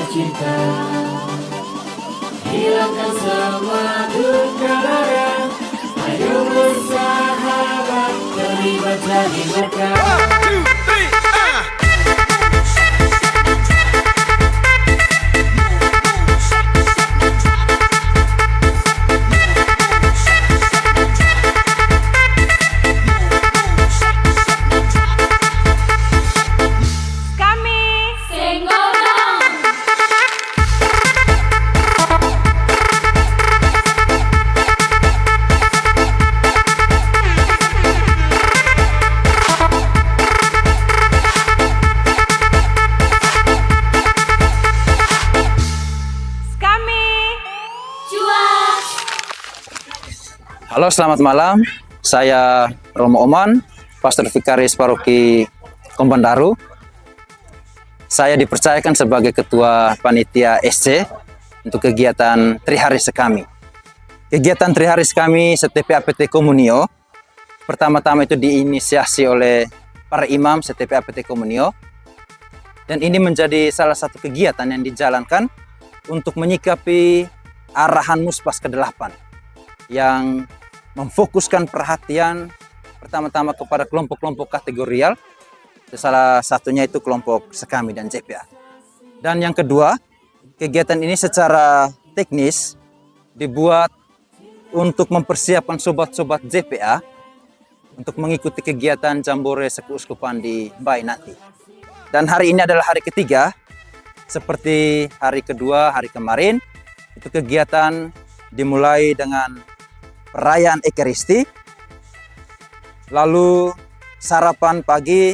sukacita, hilangkan semua duka lara. Ayo bersahabat, terlibat jadi berkah. Halo, selamat malam. Saya Romo Oman, Pastor Vikaris Paroki Kombandaru. Saya dipercayakan sebagai Ketua Panitia SC untuk kegiatan Triharis kami. Kegiatan Triharis kami STP APT Komunio, pertama-tama itu diinisiasi oleh para imam STP APT Komunio. Dan ini menjadi salah satu kegiatan yang dijalankan untuk menyikapi arahan Muspas ke-8 yang memfokuskan perhatian pertama-tama kepada kelompok-kelompok kategorial. Salah satunya itu kelompok Sekami dan JPA. Dan yang kedua, kegiatan ini secara teknis dibuat untuk mempersiapkan sobat-sobat JPA untuk mengikuti kegiatan Jambore Sekeuskupan di Bai nanti. Dan hari ini adalah hari ketiga, seperti hari kedua, hari kemarin, itu kegiatan dimulai dengan perayaan Ekaristi, lalu sarapan pagi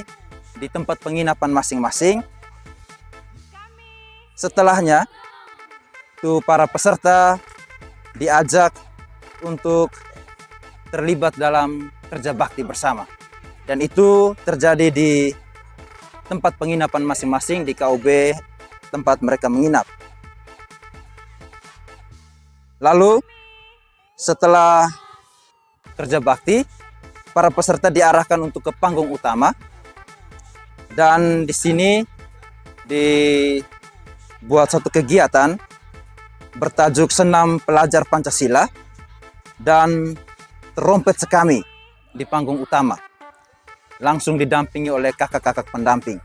di tempat penginapan masing-masing. Setelahnya, itu para peserta diajak untuk terlibat dalam kerja bakti bersama. Dan itu terjadi di tempat penginapan masing-masing di KUB tempat mereka menginap. Lalu setelah kerja bakti, para peserta diarahkan untuk ke panggung utama. Dan di sini dibuat satu kegiatan bertajuk Senam Pelajar Pancasila dan Terompet Sekami di panggung utama. Langsung didampingi oleh kakak-kakak pendamping.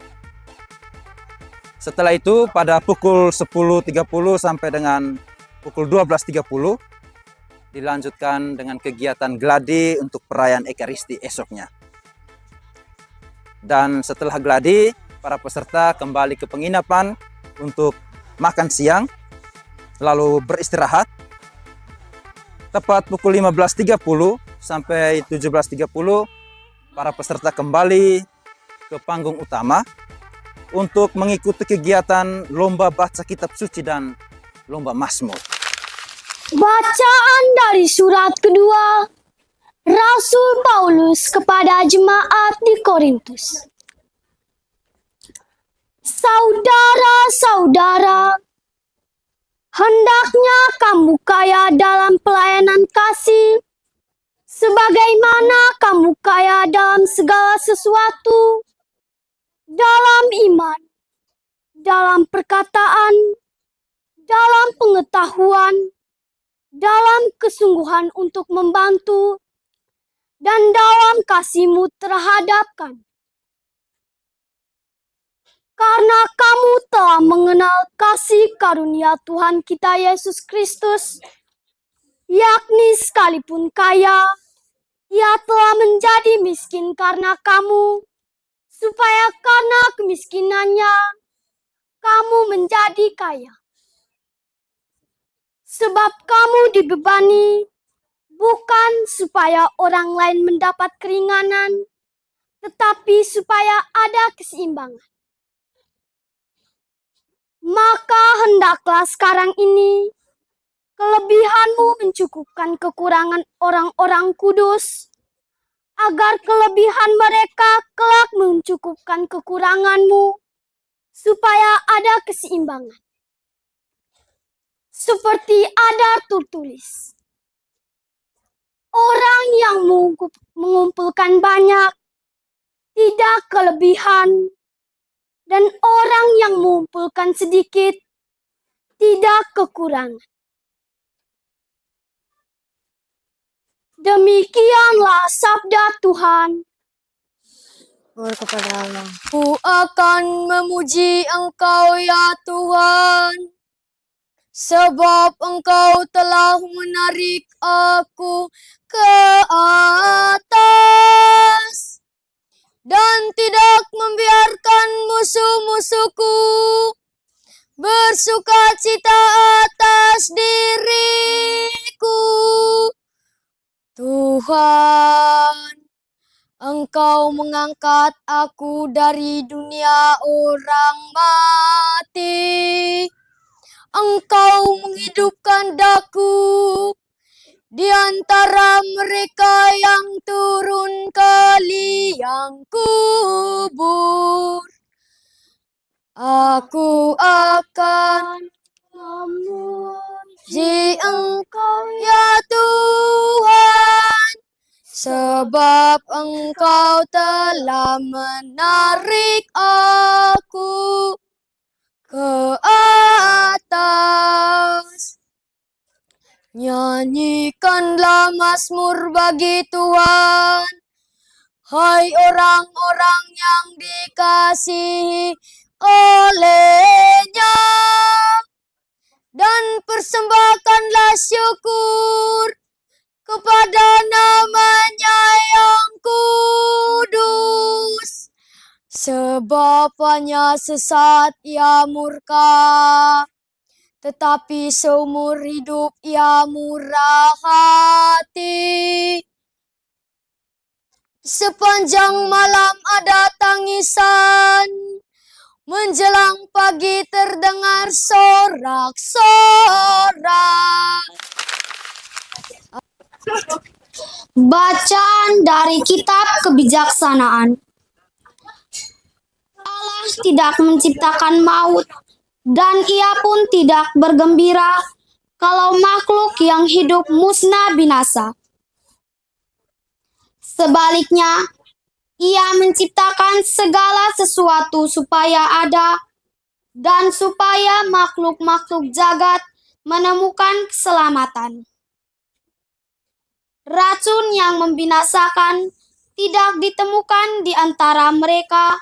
Setelah itu pada pukul 10.30 sampai dengan pukul 12.30 dilanjutkan dengan kegiatan gladi untuk perayaan Ekaristi esoknya. Dan setelah gladi, para peserta kembali ke penginapan untuk makan siang, lalu beristirahat. Tepat pukul 15.30 sampai 17.30, para peserta kembali ke panggung utama untuk mengikuti kegiatan lomba baca kitab suci dan lomba Mazmur. Bacaan dari surat kedua Rasul Paulus kepada jemaat di Korintus. Saudara-saudara, hendaknya kamu kaya dalam pelayanan kasih, sebagaimana kamu kaya dalam segala sesuatu, dalam iman, dalam perkataan, dalam pengetahuan, dalam kesungguhan untuk membantu, dan dalam kasihmu terhadap kami. Karena kamu telah mengenal kasih karunia Tuhan kita Yesus Kristus, yakni sekalipun kaya, Ia telah menjadi miskin karena kamu, supaya karena kemiskinannya, kamu menjadi kaya. Sebab kamu dibebani, bukan supaya orang lain mendapat keringanan, tetapi supaya ada keseimbangan. Maka hendaklah sekarang ini, kelebihanmu mencukupkan kekurangan orang-orang kudus, agar kelebihan mereka kelak mencukupkan kekuranganmu, supaya ada keseimbangan. Seperti ada tertulis, orang yang mengumpulkan banyak tidak kelebihan, dan orang yang mengumpulkan sedikit tidak kekurangan. Demikianlah sabda Tuhan. Kepada Allah. Ku akan memuji Engkau ya Tuhan, sebab Engkau telah menarik aku ke atas dan tidak membiarkan musuh-musuhku bersukacita atas diriku. Tuhan, Engkau mengangkat aku dari dunia orang mati. Engkau menghidupkan daku di antara mereka yang turun ke liang kubur. Aku akan memuji Engkau ya Tuhan, sebab Engkau telah menarik aku ke atas. Nyanyikanlah mazmur bagi Tuhan, hai orang-orang yang dikasihi oleh-Nya, dan persembahkanlah syukur kepada nama-Nya yang kudus. Sebab hanya sesat Ia murka, tetapi seumur hidup Ia murah hati. Sepanjang malam ada tangisan, menjelang pagi terdengar sorak-sorak. Bacaan dari kitab kebijaksanaan. Allah tidak menciptakan maut, dan Ia pun tidak bergembira kalau makhluk yang hidup musnah binasa. Sebaliknya, Ia menciptakan segala sesuatu supaya ada, dan supaya makhluk-makhluk jagat menemukan keselamatan. Racun yang membinasakan tidak ditemukan di antara mereka,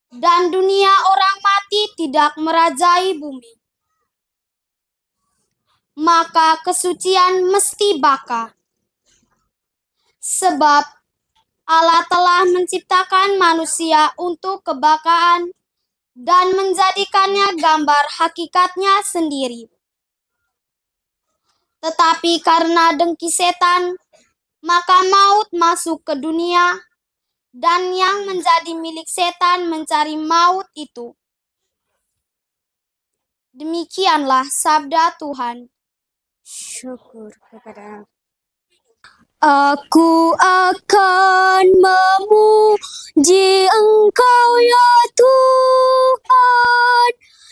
dan dunia orang mati tidak merajai bumi. Maka kesucian mesti baka. Sebab Allah telah menciptakan manusia untuk kebakaan dan menjadikannya gambar hakikatnya sendiri. Tetapi karena dengki setan, maka maut masuk ke dunia, dan yang menjadi milik setan mencari maut itu. Demikianlah sabda Tuhan. Syukur kepada Aku akan memuji Engkau ya Tuhan,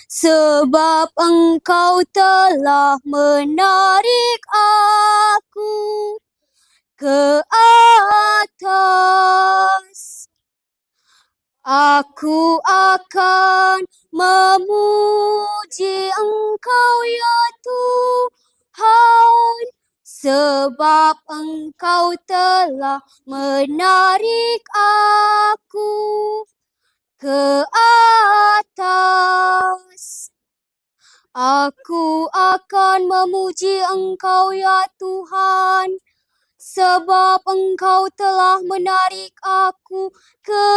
sebab Engkau telah menarik aku ke atas. Aku akan memuji Engkau ya Tuhan, sebab Engkau telah menarik aku ke atas. Aku akan memuji Engkau ya Tuhan, sebab Engkau telah menarik aku ke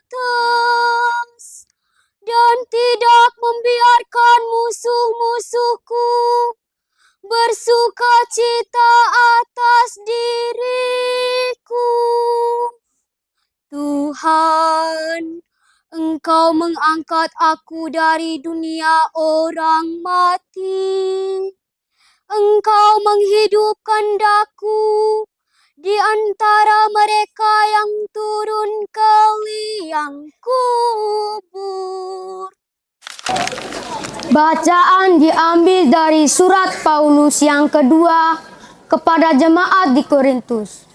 atas, dan tidak membiarkan musuh-musuhku bersukacita atas diriku. Tuhan, Engkau mengangkat aku dari dunia orang mati. Engkau menghidupkan daku di antara mereka yang turun ke liang kubur. Bacaan diambil dari surat Paulus yang kedua kepada jemaat di Korintus.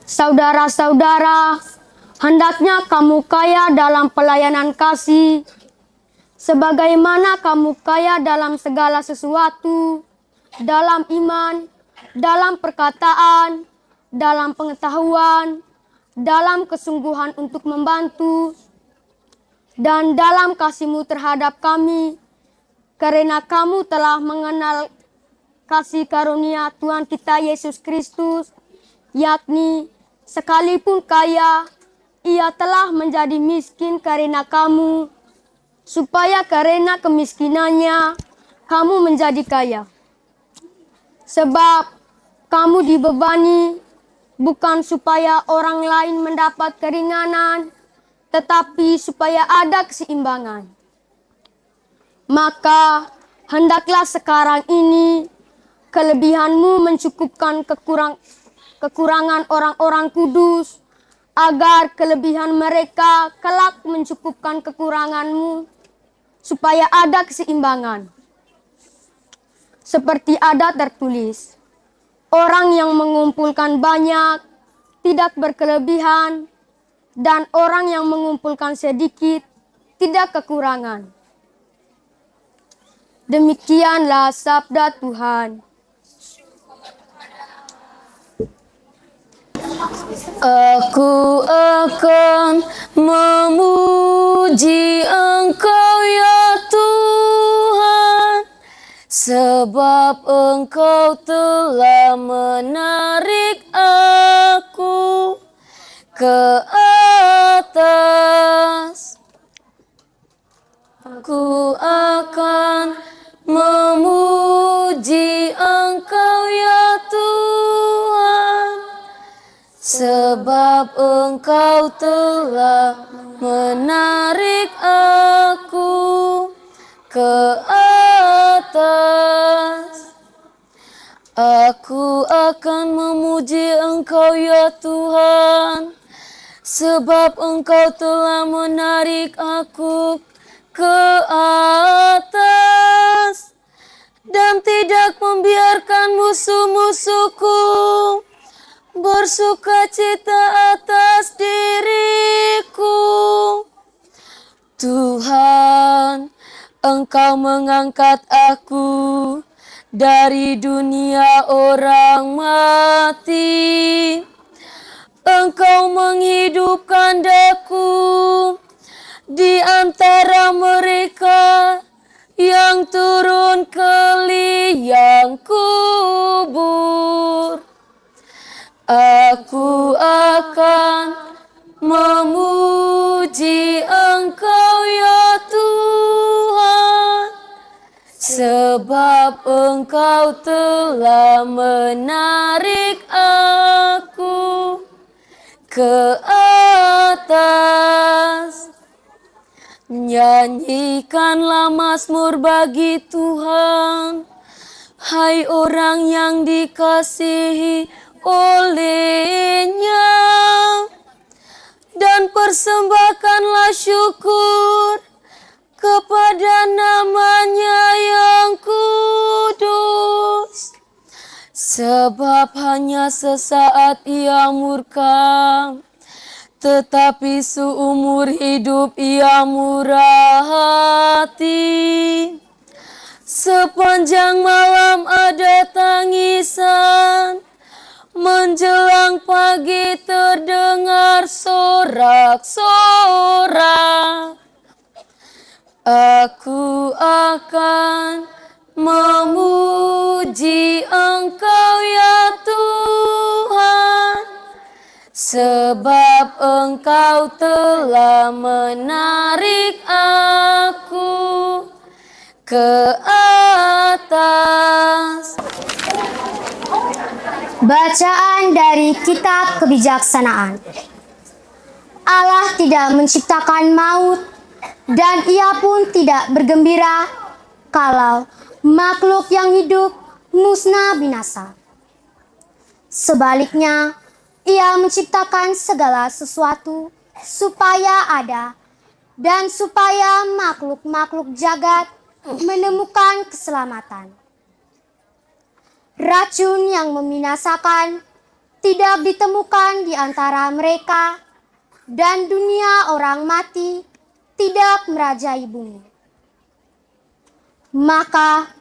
Saudara-saudara, hendaknya kamu kaya dalam pelayanan kasih, Sebagaimana kamu kaya dalam segala sesuatu, dalam iman, dalam perkataan, dalam pengetahuan, dalam kesungguhan untuk membantu, dan dalam kasih-Mu terhadap kami, karena kamu telah mengenal kasih karunia Tuhan kita Yesus Kristus, yakni sekalipun kaya, Ia telah menjadi miskin karena kamu, supaya karena kemiskinannya kamu menjadi kaya. Sebab kamu dibebani bukan supaya orang lain mendapat keringanan, tetapi supaya ada keseimbangan. Maka hendaklah sekarang ini kelebihanmu mencukupkan kekurangan orang-orang kudus, agar kelebihan mereka kelak mencukupkan kekuranganmu, supaya ada keseimbangan. Seperti ada tertulis, orang yang mengumpulkan banyak tidak berkelebihan, dan orang yang mengumpulkan sedikit tidak kekurangan. Demikianlah sabda Tuhan. Aku akan memuji Engkau ya Tuhan, sebab Engkau telah menarik aku ke atas. Aku akan memuji Engkau ya Tuhan, sebab Engkau telah menarik aku ke atas. Aku akan memuji Engkau ya Tuhan, sebab Engkau telah menarik aku ke atas, dan tidak membiarkan musuh-musuhku bersukacita atas diriku. Tuhan, Engkau mengangkat aku dari dunia orang mati. Engkau menghidupkan daku di antara mereka yang turun ke liang kubur. Aku akan memuji Engkau ya Tuhan, sebab Engkau telah menarik aku ke atas. Nyanyikanlah mazmur bagi Tuhan, hai orang yang dikasihi olehnya, dan persembahkanlah syukur kepada namanya yang kudus. Sebab hanya sesaat ia murka, tetapi seumur hidup ia murah hati. Sepanjang malam ada tangisan, menjelang pagi terdengar sorak-sorak. Aku akan memuji Engkau ya Tuhan, sebab Engkau telah menarik aku ke atas. Bacaan dari Kitab Kebijaksanaan. Allah tidak menciptakan maut, dan Ia pun tidak bergembira kalau makhluk yang hidup musnah binasa. Sebaliknya, Ia menciptakan segala sesuatu supaya ada, dan supaya makhluk-makhluk jagat menemukan keselamatan. Racun yang membinasakan tidak ditemukan di antara mereka, dan dunia orang mati tidak merajai bumi. maka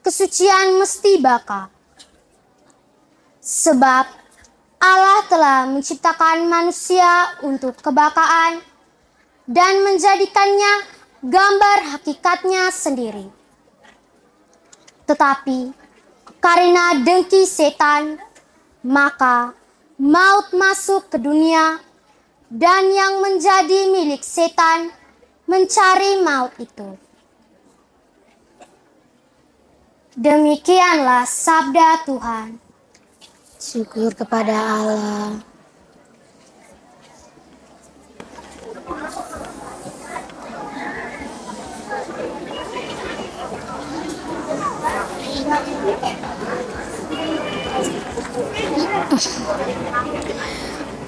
kesucian mesti baka. Sebab Allah telah menciptakan manusia untuk kebakaan dan menjadikannya gambar hakikatnya sendiri. Tetapi karena dengki setan, maka maut masuk ke dunia, dan yang menjadi milik setan mencari maut itu. Demikianlah sabda Tuhan. Syukur kepada Allah.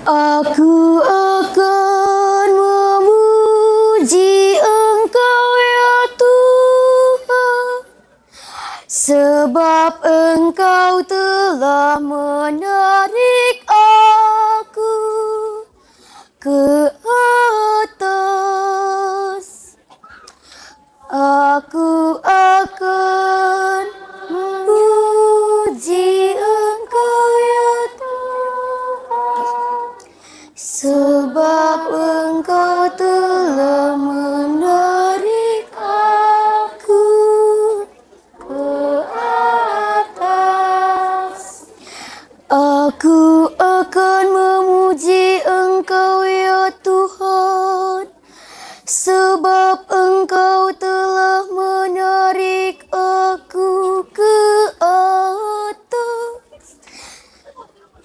Aku akan memuji Engkau ya Tuhan, sebab Engkau telah menarik aku ke atas. Aku akan memuji Engkau ya Tuhan, sebab Engkau telah menarik aku ke atas. Aku akan memuji Engkau ya Tuhan, sebab Engkau telah menarik aku ke atas.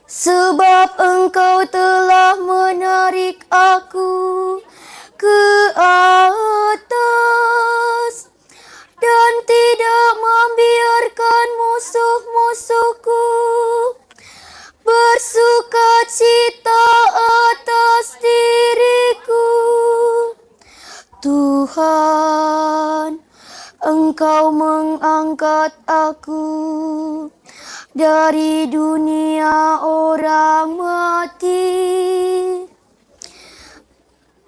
Sebab Engkau telah menarik aku ke atas, dan tidak membiarkan musuh-musuhku bersuka cita atas diriku. Tuhan, Engkau mengangkat aku dari dunia orang mati.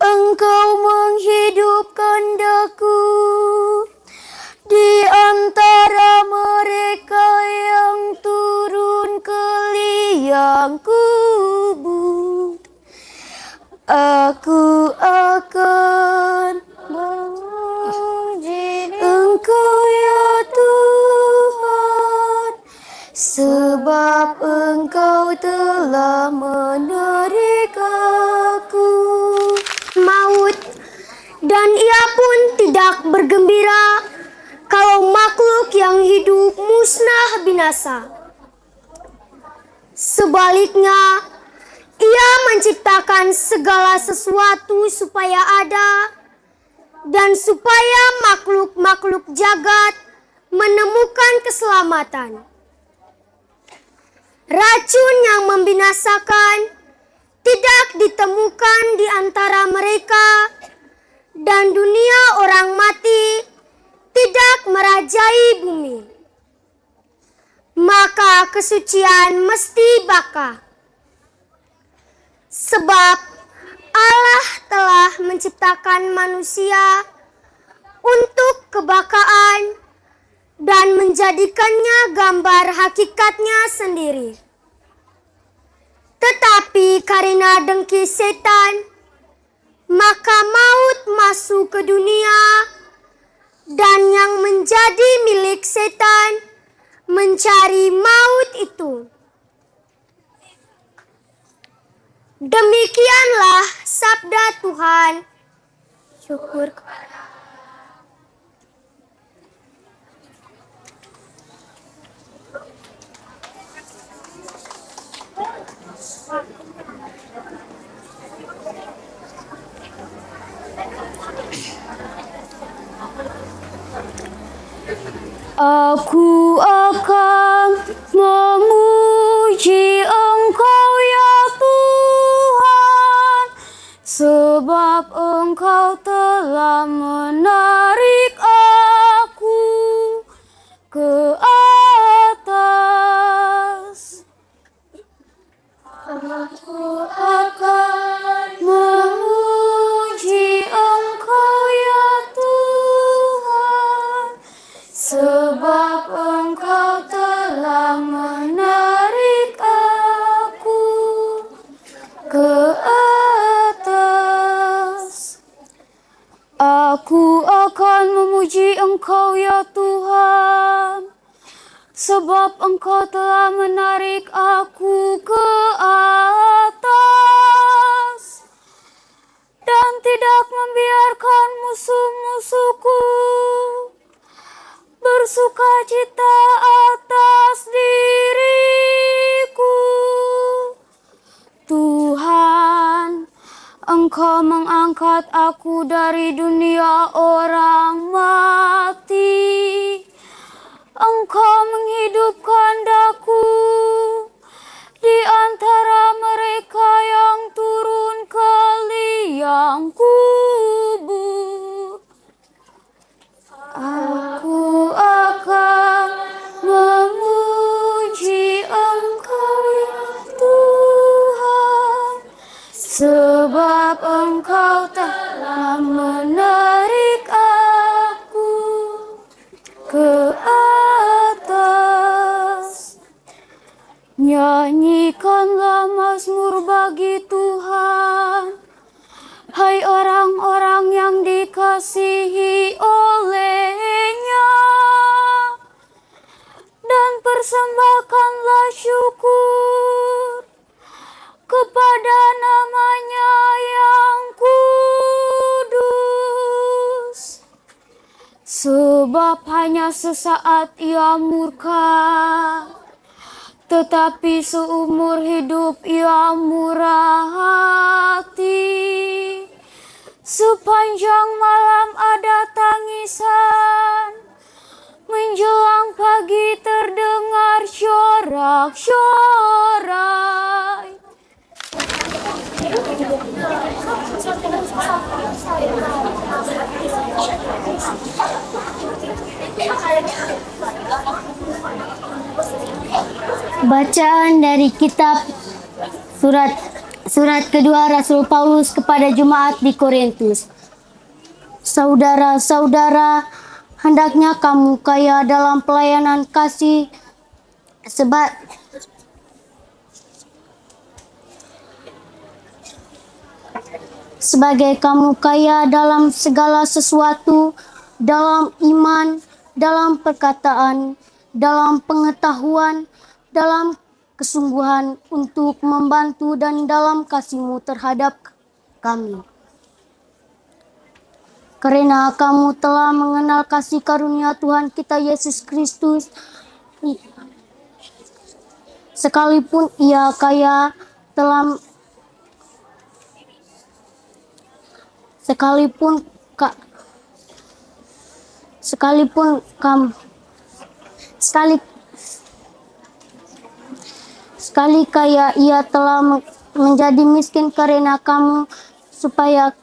Engkau menghidupkan daku di antara mereka yang turun ke liang kubur. Aku akan memuji Engkau ya Tuhan, sebab Engkau telah menarik aku. Maut dan ia pun tidak bergembira kalau makhluk yang hidup musnah binasa. Sebaliknya, Ia menciptakan segala sesuatu supaya ada, dan supaya makhluk-makhluk jagat menemukan keselamatan. Racun yang membinasakan tidak ditemukan di antara mereka, dan dunia orang mati tidak merajai bumi. Maka kesucian mesti baka. Sebab Allah telah menciptakan manusia untuk kebakaan dan menjadikannya gambar hakikatnya sendiri. Tetapi karena dengki setan, maka maut masuk ke dunia, dan yang menjadi milik setan mencari maut itu. Demikianlah sabda Tuhan. Syukur kepada Aku akan memuji Engkau ya Tuhan, sebab Engkau telah menarik aku ke atas. Aku akan memuji Engkau ya Tuhan, ke atas. Aku akan memuji Engkau ya Tuhan, sebab Engkau telah menarik aku ke atas dan tidak membiarkan musuh-musuhku bersukacita atas diriku. Tuhan, Engkau mengangkat aku dari dunia orang mati. Engkau menghidupkan daku di antara mereka yang turun ke liang kubur. Aku akan memuji Engkau ya Tuhan, sebab Engkau telah menarik aku ke atas. Nyanyikanlah mazmur bagi Tuhan, hai orang-orang yang dikasihi oleh-Nya, dan persembahkanlah syukur kepada nama-Nya yang kudus. Sebab hanya sesaat Ia murka, tetapi seumur hidup Ia murah hati. Sepanjang malam ada tangisan, menjelang pagi terdengar sorak-sorai. Bacaan dari kitab surat kedua Rasul Paulus kepada jemaat di Korintus. Saudara-saudara, hendaknya kamu kaya dalam pelayanan kasih sebagai kamu kaya dalam segala sesuatu, dalam iman, dalam perkataan, dalam pengetahuan, dalam kesungguhan untuk membantu, dan dalam kasihmu terhadap kami. Karena kamu telah mengenal kasih karunia Tuhan kita Yesus Kristus, sekalipun Ia kaya telah sekali kaya Ia telah menjadi miskin karena kamu, supaya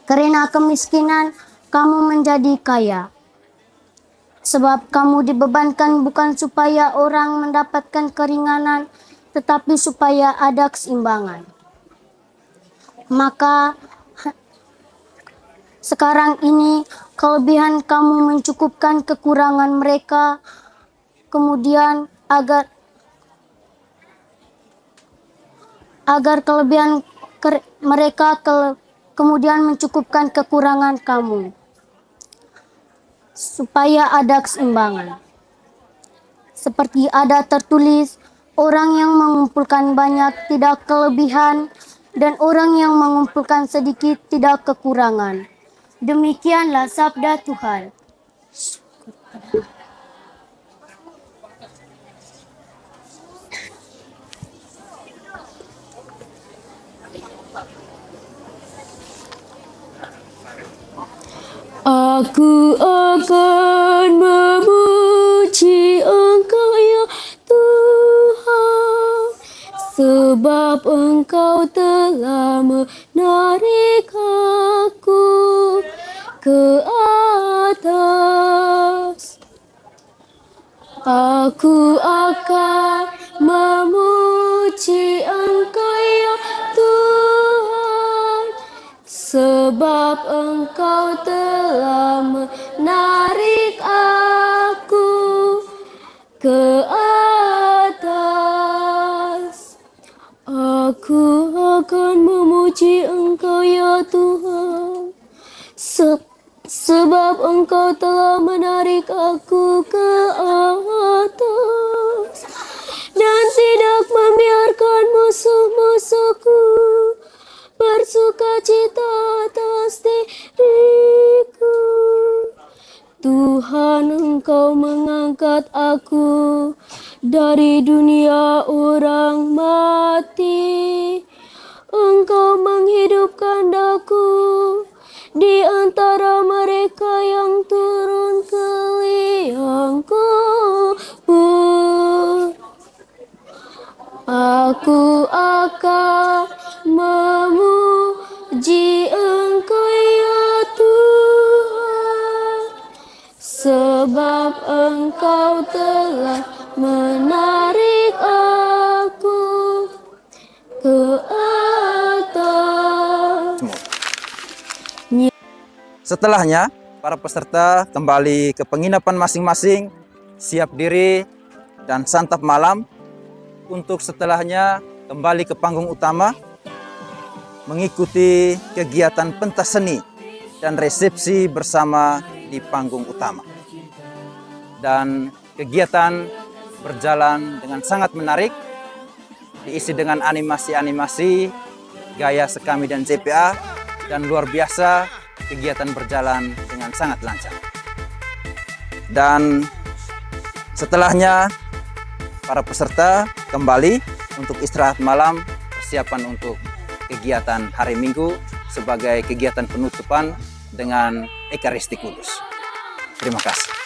karena kemiskinan kamu menjadi kaya. Sebab kamu dibebankan bukan supaya orang mendapatkan keringanan, tetapi supaya ada keseimbangan. Maka sekarang ini kelebihan kamu mencukupkan kekurangan mereka, kemudian agar kelebihan mereka kemudian mencukupkan kekurangan kamu, supaya ada keseimbangan. Seperti ada tertulis, orang yang mengumpulkan banyak tidak kelebihan, dan orang yang mengumpulkan sedikit tidak kekurangan. Demikianlah sabda Tuhan. Aku akan memuji Engkau ya Tuhan, sebab Engkau telah menarik aku ke atas. Aku akan memuji Engkau ya Tuhan, sebab Engkau telah menarik aku ke atas. Aku akan memuji Engkau ya Tuhan, sebab Engkau telah menarik aku ke atas dan tidak membiarkan musuh-musuhku bersukacita atas diriku. Tuhan, Engkau mengangkat aku dari dunia orang mati. Engkau menghidupkan aku di antara mereka yang turun ke liang kubur. Aku akan memuji Engkau ya Tuhan, sebab Engkau telah menarik aku ke atas. Setelahnya, para peserta kembali ke penginapan masing-masing, siap diri dan santap malam. Untuk setelahnya kembali ke panggung utama, mengikuti kegiatan pentas seni dan resepsi bersama di panggung utama. Dan kegiatan berjalan dengan sangat menarik, diisi dengan animasi-animasi, gaya Sekami dan JPA, dan luar biasa kegiatan berjalan dengan sangat lancar. Dan setelahnya para peserta kembali untuk istirahat malam, persiapan untuk kegiatan hari Minggu sebagai kegiatan penutupan dengan Ekaristi Kudus. Terima kasih.